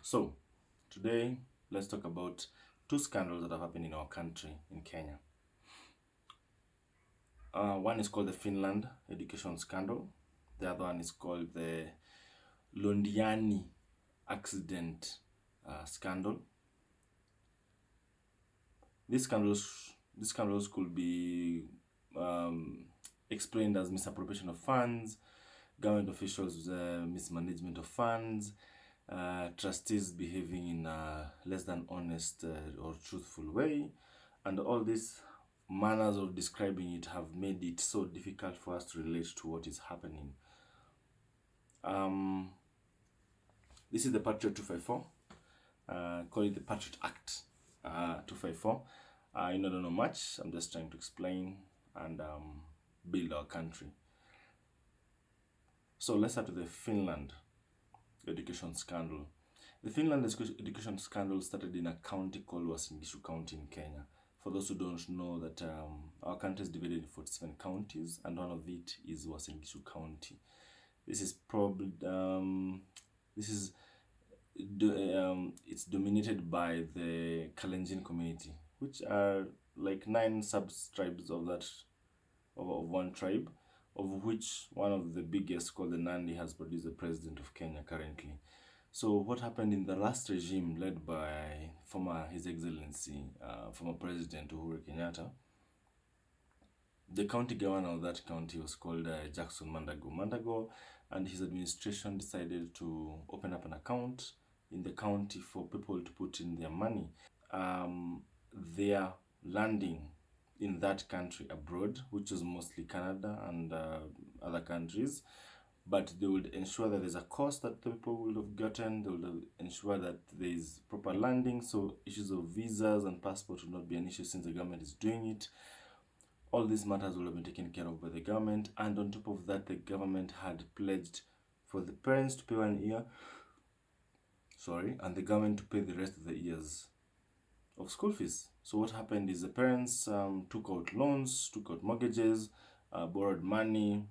So, today let's talk about two scandals that have happened in our country, in Kenya. One is called the Finland education scandal. The other one is called the Londiani accident scandal. These scandals could be um, explained as misappropriation of funds, government officials' mismanagement of funds, trustees behaving in a less than honest or truthful way, and all these manners of describing it have made it so difficult for us to relate to what is happening. Um, this is the Patriot 254. Call it the Patriot Act 254. I don't know much. I'm just trying to explain and build our country. So let's start with the Finland education scandal. The Finland education scandal started in a county called Uasin Gishu County in Kenya. For those who don't know, that our country is divided into 47 counties, and one of it is Uasin Gishu County. This is probably it's dominated by the Kalenjin community, which are like 9 sub-tribes of one tribe, of which one of the biggest, called the Nandi, has produced the president of Kenya currently. So what happened in the last regime led by His Excellency, former President Uhuru Kenyatta, the county governor of that county was called Jackson Mandago, and his administration decided to open up an account in the county for people to put in their money. They are landing in that country abroad, which is mostly Canada and other countries, but they would ensure that there's a course that the people will have gotten. They will ensure that there is proper landing, so issues of visas and passport will not be an issue since the government is doing it. All these matters will have been taken care of by the government, and on top of that, the government had pledged for the parents to pay 1 year, and the government to pay the rest of the years of school fees. So what happened is the parents took out loans, took out mortgages, borrowed money,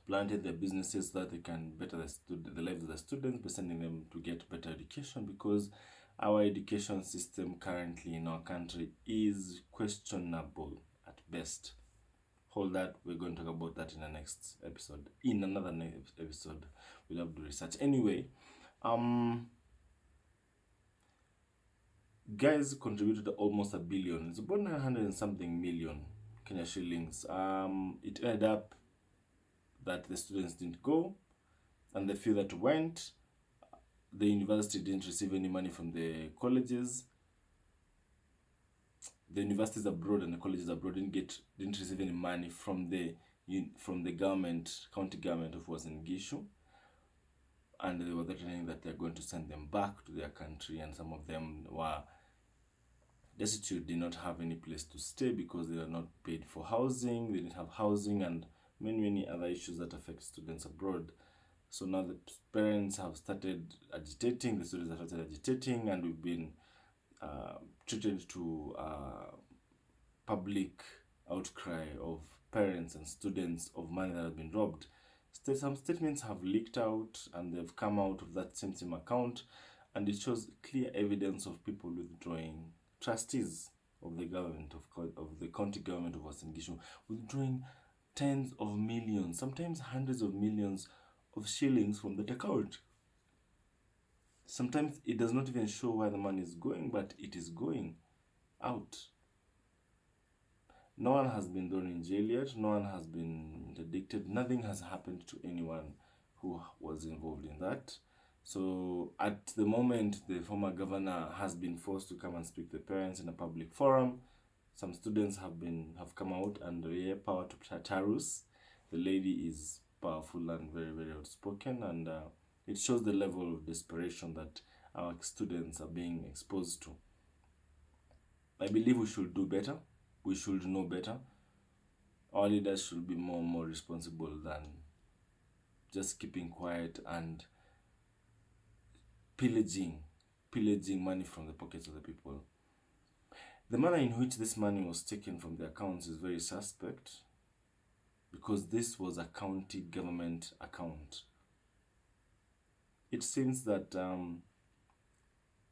planted their businesses so that they can better the lives of the students by sending them to get better education, because our education system currently in our country is questionable at best. Hold that, we're going to talk about that in the next episode. In another episode, we'll have to do research. Anyway, guys contributed almost $1 billion. It's about 900 and something million Kenya shillings. It ended up that the students didn't go, and the few that went, the university didn't receive any money from the colleges. The universities abroad and the colleges abroad didn't receive any money from the government, county government of Uasin Gishu, and they were threatening that they're going to send them back to their country, and some of them were destitute, did not have any place to stay because they were not paid for housing, they didn't have housing, and many other issues that affect students abroad. So now the parents have started agitating, the students have started agitating, and we've been treated to public outcry of parents and students of money that have been robbed. Some statements have leaked out, and they've come out of that same account, and it shows clear evidence of people withdrawing, trustees of the government of the county government of Uasin Gishu withdrawing tens of millions, sometimes hundreds of millions of shillings from that account. Sometimes it does not even show where the money is going, but it is going out. No one has been thrown in jail yet, no one has been interdicted, nothing has happened to anyone who was involved in that. So at the moment, the former governor has been forced to come and speak to the parents in a public forum. Some students have come out, and power to Tarus. The lady is powerful and very outspoken, and it shows the level of desperation that our students are being exposed to. I believe we should do better. We should know better. Our leaders should be more responsible than just keeping quiet and pillaging money from the pockets of the people. The manner in which this money was taken from the accounts is very suspect, because this was a county government account. It seems that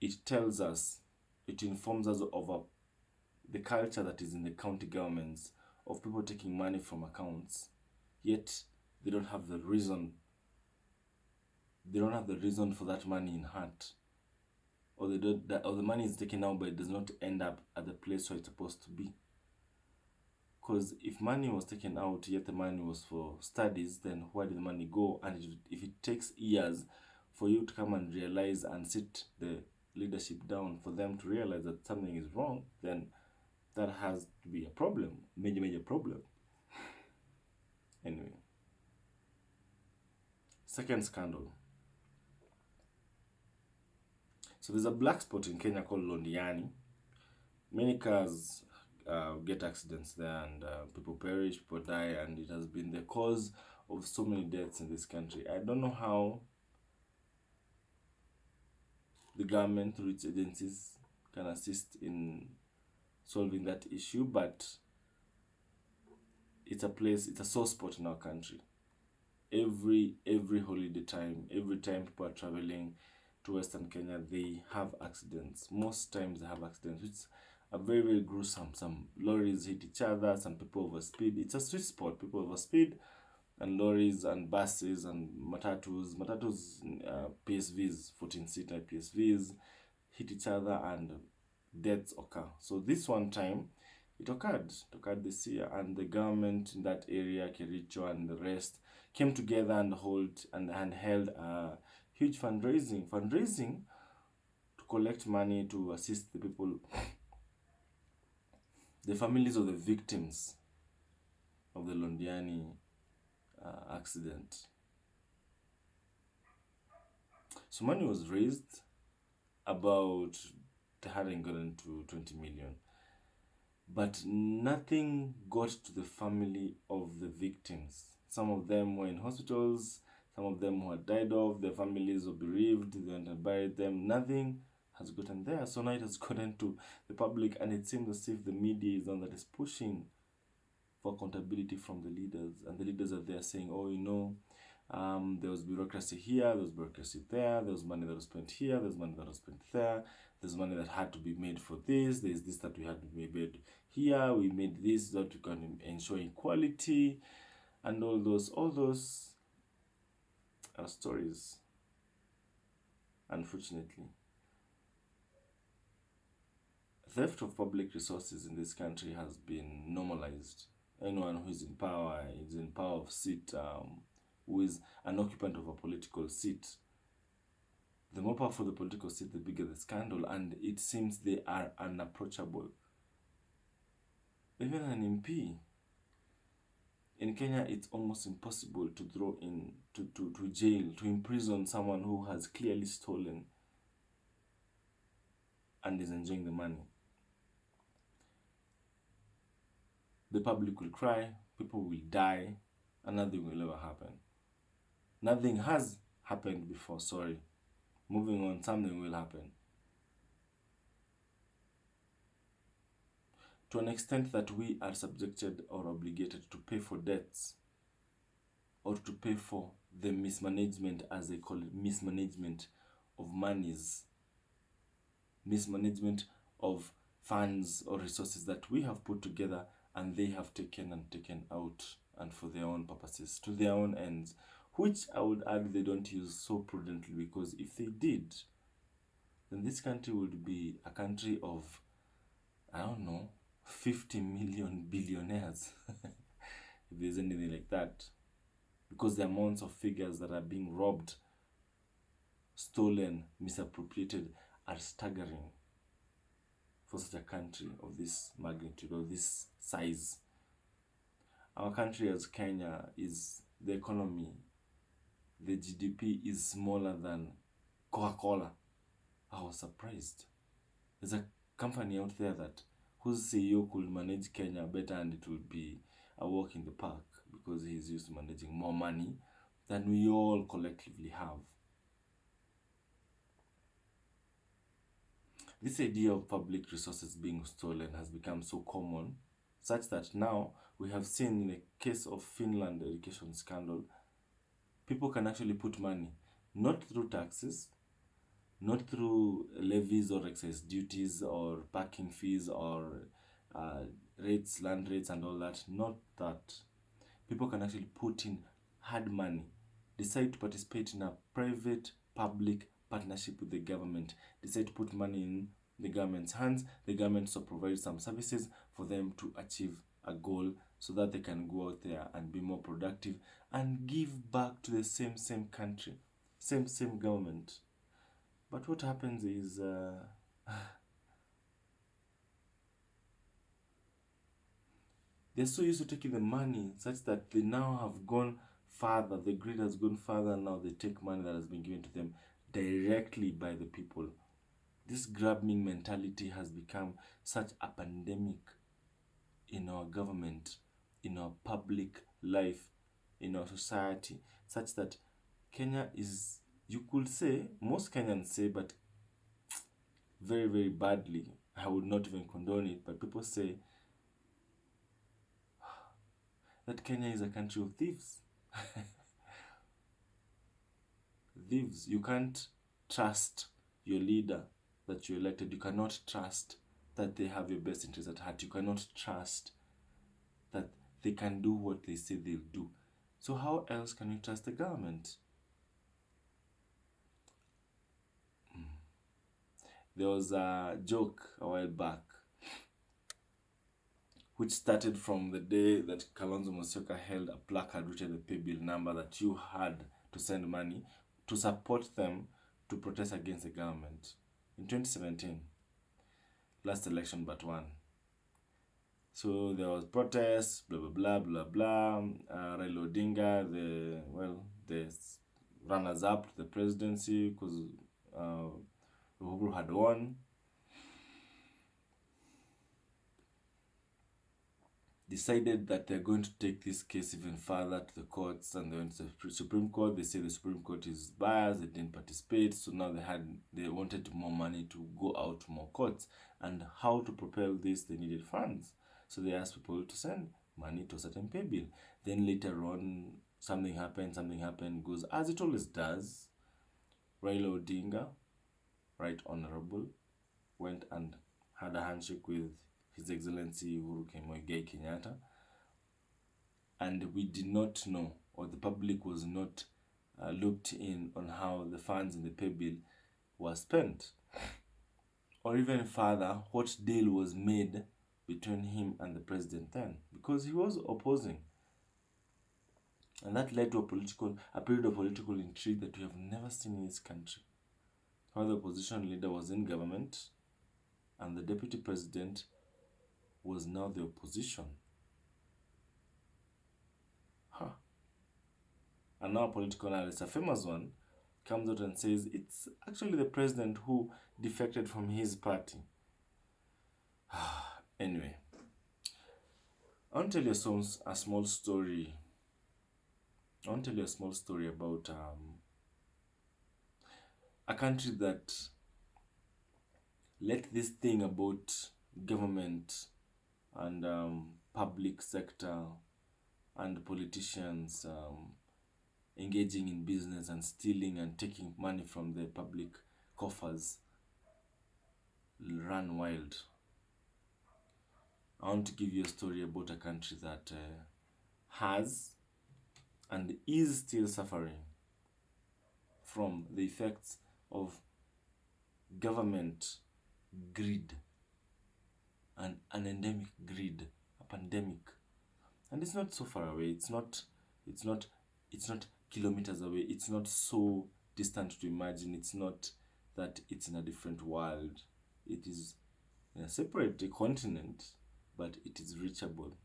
it tells us, it informs us of the culture that is in the county governments of people taking money from accounts, yet they don't have the reason. They don't have the reason for that money in hand, or they don't, or the money is taken out, but it does not end up at the place where it's supposed to be. Because if money was taken out, yet the money was for studies, then where did the money go? And if it takes years for you to come and realize and sit the leadership down for them to realize that something is wrong, then that has to be a problem, major problem. Anyway, second scandal. So there's a black spot in Kenya called Londiani. Many cars get accidents there, and people perish, people die, and it has been the cause of so many deaths in this country. I don't know how the government through its agencies can assist in solving that issue, but it's a sore spot in our country. Every holiday time, every time people are traveling to Western Kenya, they have accidents. Most times they have accidents, which are very gruesome. Some lorries hit each other, some people overspeed. It's a sweet spot. People overspeed, and lorries and buses and matatus, PSVs, 14-seater PSVs, hit each other and deaths occur. So this one time, it occurred this year, and the government in that area, Kericho and the rest, came together and held a huge fundraising to collect money to assist the people, the families of the victims of the Londiani accident. So money was raised, about they hadn't gotten to 20 million, but nothing got to the family of the victims. Some of them were in hospitals, some of them who had died off, their families were bereaved, they went and buried them. Nothing has gotten there. So now it has gotten to the public, and it seems as if the media is the one that is pushing for accountability from the leaders. And the leaders are there saying, oh, there was bureaucracy here, there was bureaucracy there was money that was spent here, there's money that was spent there, there's money that had to be made for this, there's this that we had to be made here, we made this that we can ensure equality, and all those are stories, unfortunately. Theft of public resources in this country has been normalized. Anyone who is in power of seat, who is an occupant of a political seat. The more powerful the political seat, the bigger the scandal, and it seems they are unapproachable. Even an MP. In Kenya, it's almost impossible to throw in to jail, to imprison someone who has clearly stolen and is enjoying the money. The public will cry, people will die, and nothing will ever happen. Nothing has happened before, sorry. Moving on, something will happen. To an extent that we are subjected or obligated to pay for debts, or to pay for the mismanagement, as they call it, mismanagement of monies, mismanagement of funds or resources that we have put together and they have taken out, and for their own purposes, to their own ends, which I would argue they don't use so prudently, because if they did, then this country would be a country of, 50 million billionaires, if there's anything like that, because the amounts of figures that are being robbed, stolen, misappropriated are staggering for such a country of this magnitude, of this size. Our country as Kenya is, the economy, the GDP is smaller than Coca-Cola. I was surprised. There's a company out there whose CEO could manage Kenya better, and it would be a walk in the park, because he's used to managing more money than we all collectively have. This idea of public resources being stolen has become so common, such that now we have seen in the case of Finland education scandal, people can actually put money, not through taxes, not through levies or excess duties or parking fees or uh, rates, land rates, and all that. Not that. People can actually put in hard money, decide to participate in a private public partnership with the government, decide to put money in the government's hands. The government so provides some services for them to achieve a goal so that they can go out there and be more productive and give back to the same country, same government. But what happens is they're so used to taking the money such that they now have gone further. The greed has gone further. Now they take money that has been given to them directly by the people. This grabbing mentality has become such a pandemic in our government, in our public life, in our society, such that Kenya is, you could say, most Kenyans say, but very, very badly. I would not even condone it, but people say that Kenya is a country of thieves. Thieves. You can't trust your leader that you elected. You cannot trust that they have your best interest at heart. You cannot trust that they can do what they say they'll do. So how else can you trust the government? There was a joke a while back which started from the day that Kalonzo Musyoka held a placard which had the pay bill number that you had to send money to support them to protest against the government in 2017, last election but one. So there was protests, blah blah blah blah blah. Raila Odinga, the runners up to the presidency, because Uhuru had won, decided that they're going to take this case even further to the courts, and they went to the Supreme Court. They say the Supreme Court is biased, they didn't participate, so now they wanted more money to go out to more courts. And how to propel this, they needed funds. So they asked people to send money to a certain pay bill. Then later on, something happened, goes as it always does. Raila Odinga, Right Honorable, went and had a handshake with His Excellency Uhuru Muigai Kenyatta, and we did not know, or the public was not looked in on how the funds in the pay bill were spent, or even further, what deal was made between him and the president then, because he was opposing. And that led to a period of political intrigue that we have never seen in this country. How the opposition leader was in government and the deputy president was now the opposition. And now a political analyst, a famous one, comes out and says it's actually the president who defected from his party. Anyway, I want to tell you a small story. I want to tell you a small story about a country that let this thing about government and public sector and politicians engaging in business and stealing and taking money from the public coffers run wild. I want to give you a story about a country that has and is still suffering from the effects of government greed and an endemic greed, a pandemic. And it's not so far away. It's not kilometers away. It's not so distant to imagine. It's not that it's in a different world. It is in a separate continent, but it is reachable.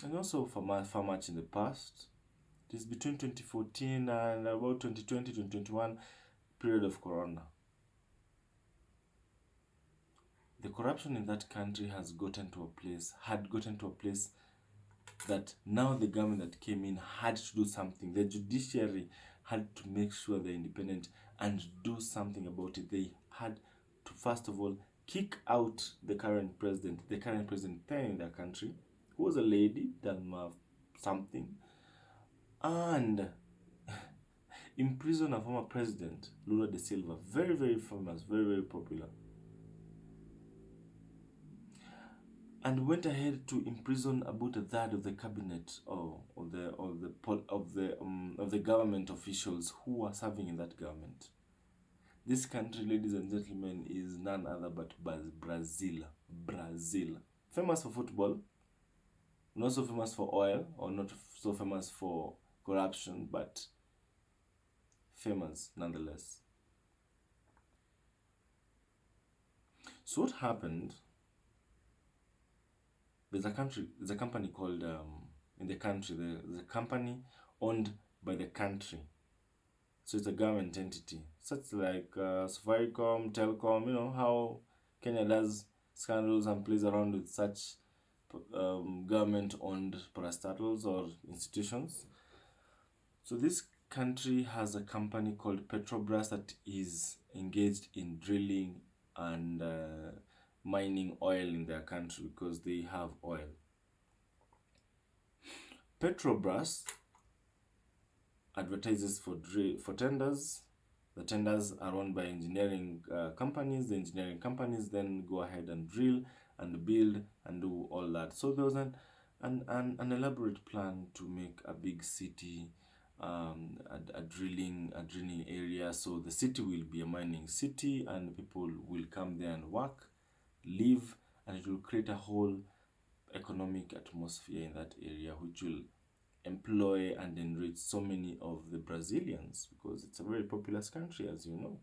And also for much in the past, it is between 2014 and about 2020, 2021, period of Corona. The corruption in that country had gotten to a place that now the government that came in had to do something. The judiciary had to make sure they're independent and do something about it. They had to, first of all, kick out the current president then in their country, who was a lady, Dalma something. And imprisoned a former president, Lula da Silva, very, very famous, very, very popular, and went ahead to imprison about a third of the cabinet of the government officials who were serving in that government. This country, ladies and gentlemen, is none other but Brazil. Brazil, famous for football, not so famous for oil, or not so famous for corruption, but famous nonetheless. So what happened? There's a company called in the country. There's a company owned by the country, so it's a government entity, such like Safaricom, Telecom. You know how Kenya does scandals and plays around with such government-owned parastatals or institutions. So this country has a company called Petrobras that is engaged in drilling and mining oil in their country because they have oil. Petrobras advertises for tenders. The tenders are run by engineering companies. The engineering companies then go ahead and drill and build and do all that. So there was an elaborate plan to make a big city, a drilling area. So the city will be a mining city, and people will come there and work, live, and it will create a whole economic atmosphere in that area, which will employ and enrich so many of the Brazilians, because it's a very populous country, as you know.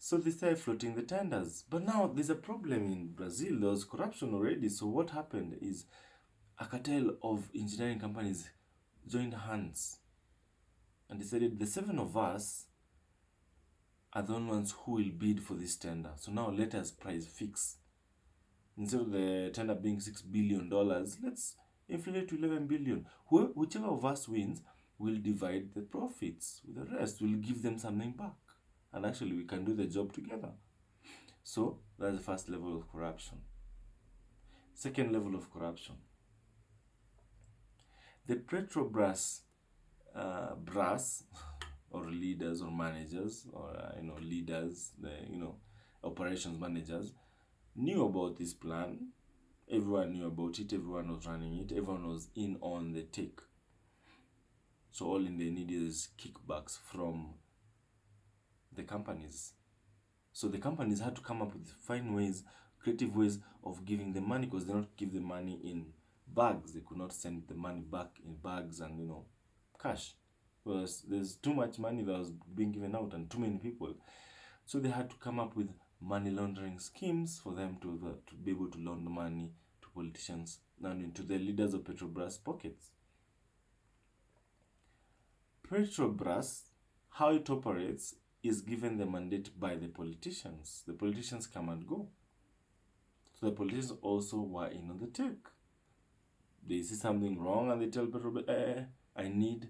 So they started floating the tenders. But now there's a problem in Brazil. There was corruption already. So what happened is a cartel of engineering companies joined hands and decided the 7 of us are the only ones who will bid for this tender. So now let us price fix. Instead of the tender being $6 billion, let's inflate it to 11 billion. Whichever of us wins will divide the profits with the rest. We'll give them something back. And actually, we can do the job together. So that's the first level of corruption. Second level of corruption. The Petrobras brass, or leaders or managers, or leaders, operations managers, knew about this plan. Everyone knew about it. Everyone was running it. Everyone was in on the take. So all they need is kickbacks from the companies. So the companies had to come up with fine ways, creative ways of giving the money, because they don't give the money in bags. They could not send the money back in bags and cash, because there's too much money that was being given out and too many people. So they had to come up with money laundering schemes for them to be able to launder money to politicians and into the leaders of Petrobras pockets. Petrobras, how it operates, is given the mandate by the politicians. The politicians come and go. So the politicians also were in on the take. They see something wrong and they tell Petrobras, I need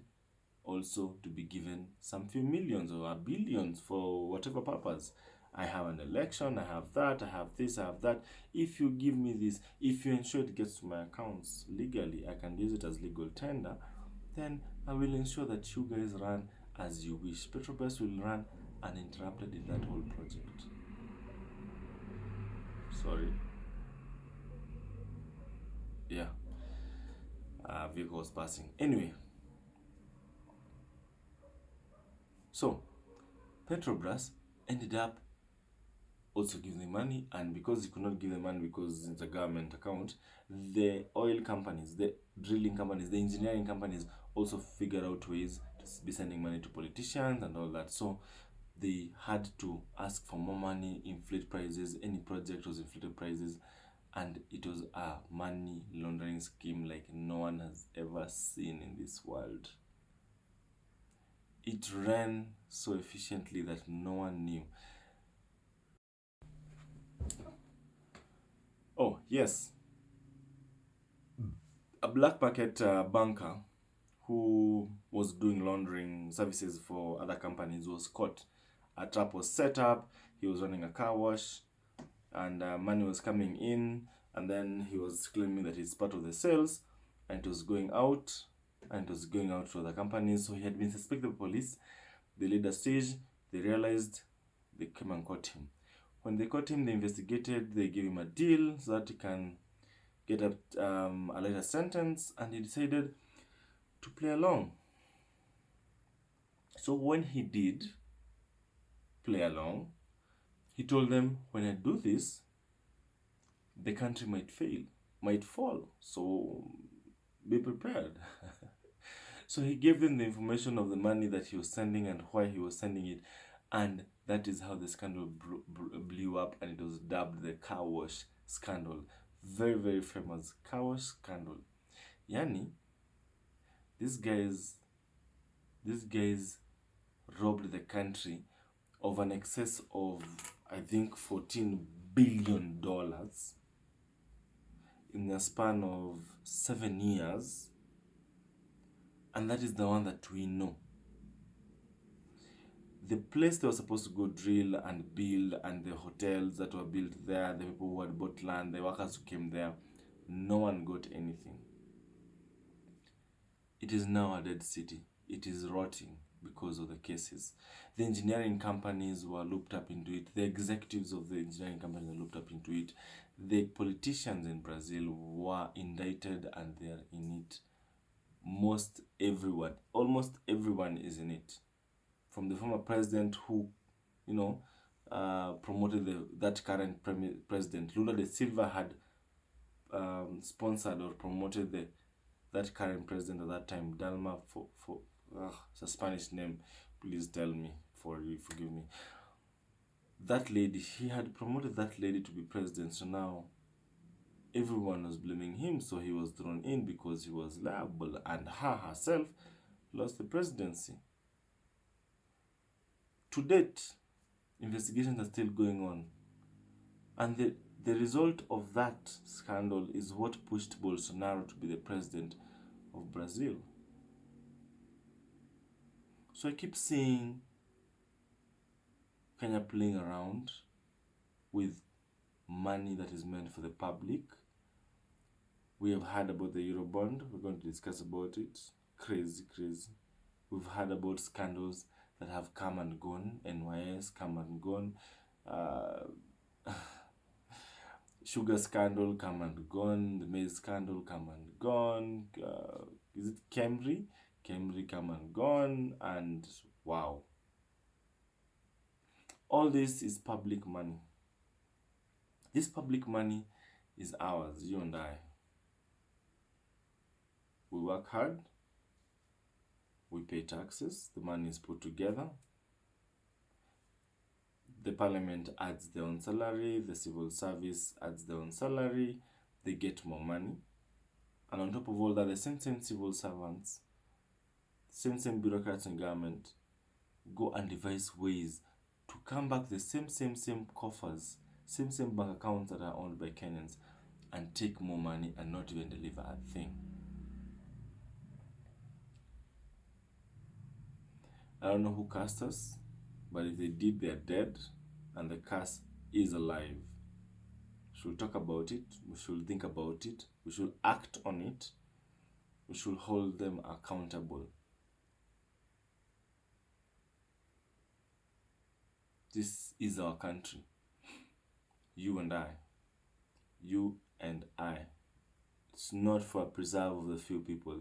also to be given some few millions or billions for whatever purpose. I have an election, I have that, I have this, I have that. If you give me this, if you ensure it gets to my accounts legally, I can use it as legal tender, then I will ensure that you guys run as you wish. Petrobras will run uninterrupted in that whole project. Sorry. Yeah. Vehicles passing. Anyway. So, Petrobras ended up also giving money, and because he could not give the money because it's a government account, the oil companies, the drilling companies, the engineering companies also figured out ways to be sending money to politicians and all that. So they had to ask for more money, inflate prices. Any project was inflated prices, and it was a money laundering scheme like no one has ever seen in this world. It ran so efficiently that no one knew. Oh, yes. A black market banker who was doing laundering services for other companies was caught. A trap was set up. He was running a car wash, and money was coming in, and then he was claiming that it's part of the sales, and it was going out. and was going out to other companies. So he had been suspected by police. They laid a stage, they realized, they came and caught him. When they caught him, they investigated, they gave him a deal so that he can get a later sentence, and he decided to play along. So when he did play along, he told them, when I do this, the country might fall. So be prepared. So he gave them the information of the money that he was sending and why he was sending it. And that is how the scandal blew up, and it was dubbed the car wash scandal. Very, very famous car wash scandal. Yani, these guys robbed the country of an excess of, I think, $14 billion in the span of 7 years. And that is the one that we know. The place they were supposed to go drill and build, and the hotels that were built there, the people who had bought land, the workers who came there, no one got anything. It is now a dead city. It is rotting because of the cases. The engineering companies were looped up into it. The executives of the engineering companies were looped up into it. The politicians in Brazil were indicted, and they are in it. Almost everyone is in it. From the former president who, promoted that current president. Lula da Silva had sponsored or promoted that current president at that time, Dalma, it's a Spanish name, please tell me, forgive me. That lady, he had promoted that lady to be president, so now everyone was blaming him, so he was thrown in because he was liable, and her herself lost the presidency. To date, investigations are still going on, and the result of that scandal is what pushed Bolsonaro to be the president of Brazil. So I keep seeing Kenya playing around with money that is meant for the public. We have heard about the Eurobond. We're going to discuss about it. Crazy. We've heard about scandals that have come and gone. NYS come and gone. Sugar scandal come and gone. The maize scandal come and gone. Is it Camry? Camry come and gone. And wow. All this is public money. This public money is ours, you and I. We work hard. We pay taxes. The money is put together. The parliament adds their own salary. The civil service adds their own salary. They get more money. And on top of all that, the same civil servants, same bureaucrats in government go and devise ways to come back the same coffers, same bank accounts that are owned by Kenyans, and take more money and not even deliver a thing. I don't know who cast us, but if they did, they're dead, and the curse is alive. We should talk about it. We should think about it. We should act on it. We should hold them accountable. This is our country. You and I. You and I. It's not for a preserve of the few people.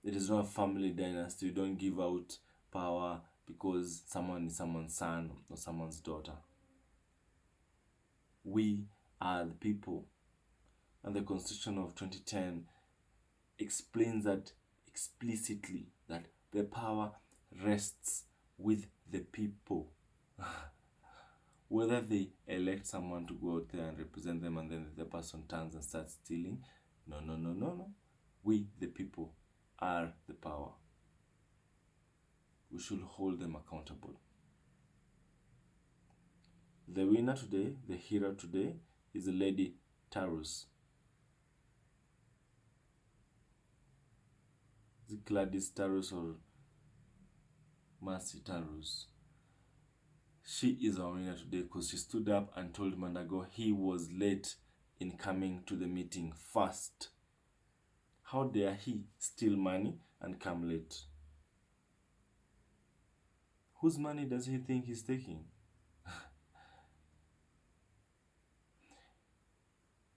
It is not a family dynasty. You don't give out power because someone is someone's son or someone's daughter. We are the people. And the Constitution of 2010 explains that explicitly, that the power rests with the people. Whether they elect someone to go out there and represent them and then the person turns and starts stealing, no. We, the people, are the power. We should hold them accountable. The winner today, the hero today, is the Lady Tarus. Is it Gladys Tarus or Mercy Tarus? She is our winner today because she stood up and told Mandago he was late in coming to the meeting first. How dare he steal money and come late? Whose money does he think he's taking?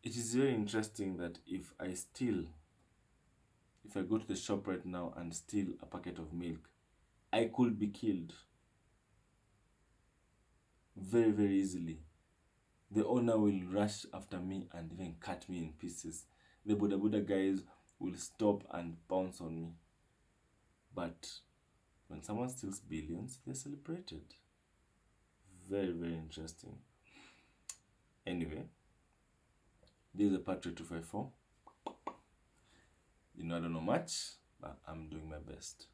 It is very interesting that if I go to the shop right now and steal a packet of milk, I could be killed very, very easily. The owner will rush after me and even cut me in pieces. The Buddha Buddha guys will stop and pounce on me. But when someone steals billions, they're celebrated. Very, very interesting. Anyway, this is a Patriot 254. I don't know much, but I'm doing my best.